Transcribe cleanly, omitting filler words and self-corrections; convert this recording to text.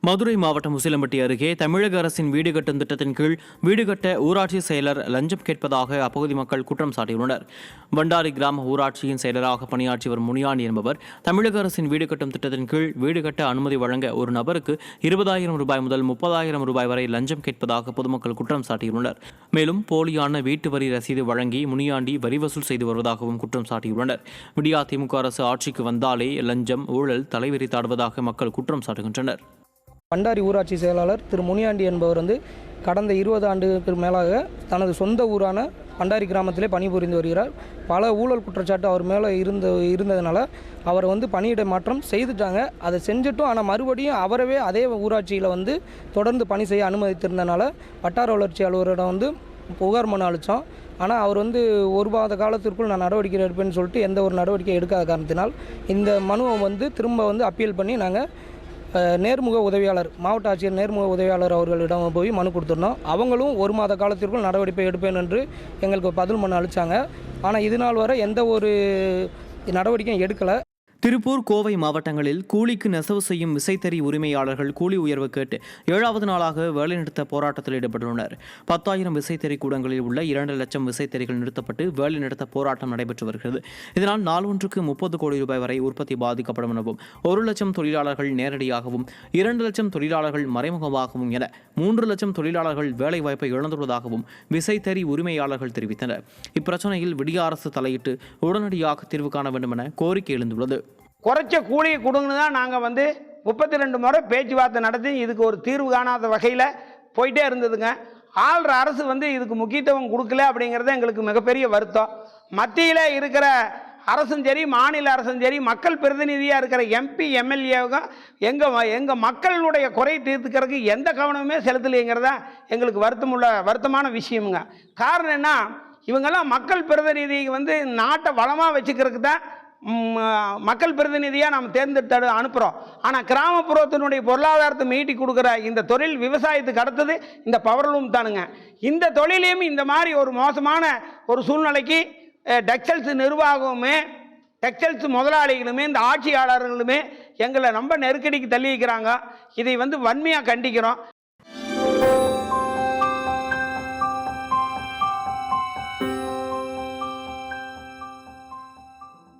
மதுரை மாவட்டம் உசிலம்பட்டி அருகே தமிழக அரசின் வீடு கட்டும் திட்டத்தின் கீழ் வீடு கட்ட ஊராட்சி செயலர் லஞ்சம் கேட்பதாக அப்பகுதி மக்கள் குற்றம் சாட்டியுள்ளனர். வண்டாரி கிராம ஊராட்சியின் செயலராக பணியாற்றி வரும் முனியாண்டி என்பவர் தமிழக அரசின் வீடு கட்டும் திட்டத்தின் கீழ் வீடு கட்ட அனுமதி வழங்க ஒரு நபருக்கு 20,000 ரூபாய் முதல் 30,000 ரூபாய் வரை லஞ்சம் கேட்பதாக பொதுமக்கள் குற்றம் சாட்டியுள்ளனர். மேலும் போலியான வீட்டு வரி ரசீது வழங்கி முனியாண்டி வரி வசூல் செய்து வருவதாகவும் குற்றம் சாட்டியுள்ளனர். விடியா திமுக அரசு ஆட்சிக்கு வந்தாலே லஞ்சம் ஊழல் தலைவிரித்தாடுவதாக மக்கள் குற்றம் சாட்டுகின்றனர். வண்டாரி ஊராட்சி செயலாளர் திரு முனியாண்டி என்பவர் கடந்த 20 ஆண்டுகளுக்கு மேலாக தனது சொந்த ஊரான வண்டாரி கிராமத்திலே பணிபுரிந்து வருகிறார். பல ஊழல் குற்றச்சாட்டு அவர் மேலே இருந்ததுனால அவரை பணியிட மாற்றம் செய்துட்டாங்க. அதை செஞ்சுட்டும் ஆனால் மறுபடியும் அவரவே அதே ஊராட்சியில் தொடர்ந்து பணி செய்ய அனுமதித்திருந்தனால வட்டார வளர்ச்சி அலுவலரிடம் புகார் மனு அளித்தோம். ஆனால் அவர் ஒரு மாத காலத்திற்குள் நான் நடவடிக்கை எடுப்பேன்னு சொல்லிட்டு எந்த ஒரு நடவடிக்கை எடுக்காத காரணத்தினால் இந்த மனுவை திரும்ப அப்பீல் பண்ணி நாங்கள் நேர்முக உதவியாளர் மாவட்ட ஆட்சியர் நேர்முக உதவியாளர் அவர்களிடம் போய் மனு கொடுத்துருந்தோம். அவங்களும் ஒரு மாத காலத்திற்குள் நடவடிக்கை எடுப்பேன் என்று எங்களுக்கு பதில் மனு அளித்தாங்க. ஆனால் இது நாள் வரை எந்த ஒரு நடவடிக்கையும் எடுக்கலை. திருப்பூர், கோவை மாவட்டங்களில் கூலிக்கு நெசவு செய்யும் விசைத்தறி உரிமையாளர்கள் கூலி உயர்வு கேட்டு 7வது நாளாக வேலைநிறுத்த போராட்டத்தில் ஈடுபட்டுள்ளனர். 10,000 விசைத்தறி கூடங்களில் உள்ள 2 லட்சம் விசைத்தறிகள் நிறுத்தப்பட்டு வேலைநிறுத்த போராட்டம் நடைபெற்று வருகிறது. இதனால் நாள் ஒன்றுக்கு 30 கோடி ரூபாய் வரை உற்பத்தி பாதிக்கப்படும் எனவும் 1 லட்சம் தொழிலாளர்கள் நேரடியாகவும் 2 லட்சம் தொழிலாளர்கள் மறைமுகமாகவும் என 3 லட்சம் தொழிலாளர்கள் வேலைவாய்ப்பை இழந்துள்ளதாகவும் விசைத்தறி உரிமையாளர்கள் தெரிவித்தனர். இப்பிரச்சனையில் விடிய அரசு தலையிட்டு உடனடியாக தீர்வு காண வேண்டும் என கோரிக்கை எழுந்துள்ளது. குறைச்ச கூலியை கொடுங்கன்னு தான் நாங்கள் 32 முறை பேச்சுவார்த்தை நடத்தி இதுக்கு ஒரு தீர்வு காணாத வகையில் போயிட்டே இருந்ததுங்க. ஆள்ற அரசு இதுக்கு முக்கியத்துவம் கொடுக்கல அப்படிங்கிறது எங்களுக்கு மிகப்பெரிய வருத்தம். மத்தியில் இருக்கிற அரசும் சரி, மாநில அரசும் சரி, மக்கள் பிரதிநிதியாக இருக்கிற எம்பி எம்எல்ஏவுங்க எங்கள் மக்களுடைய குறை தீர்த்துக்கிறதுக்கு எந்த கவனமுமே செலுத்தலைங்கிறதா எங்களுக்கு வருத்தமான விஷயமுங்க. காரணம் என்ன, இவங்கெல்லாம் மக்கள் பிரதிநிதி நாட்டை வளமாக வச்சுக்கிறதுக்கு தான் மக்கள் பிரதிநிதியாக நாம் தேர்ந்தெடுத்து அனுப்புகிறோம். ஆனால் கிராமப்புறத்தினுடைய பொருளாதாரத்தை மீட்டி கொடுக்குற இந்த தொழில் விவசாயத்துக்கு அடுத்தது இந்த பவர்லூம் தானுங்க. இந்த தொழிலையும் இந்த மாதிரி ஒரு மோசமான ஒரு சூழ்நிலைக்கு டெக்ஸ்டைல்ஸ் நிர்வாகமுமே டெக்ஸ்டைல்ஸ் முதலாளிகளுமே இந்த ஆட்சியாளர்களுமே எங்களை ரொம்ப நெருக்கடிக்கு தள்ளி வைக்கிறாங்க. இதை வன்மையாக கண்டிக்கிறோம்.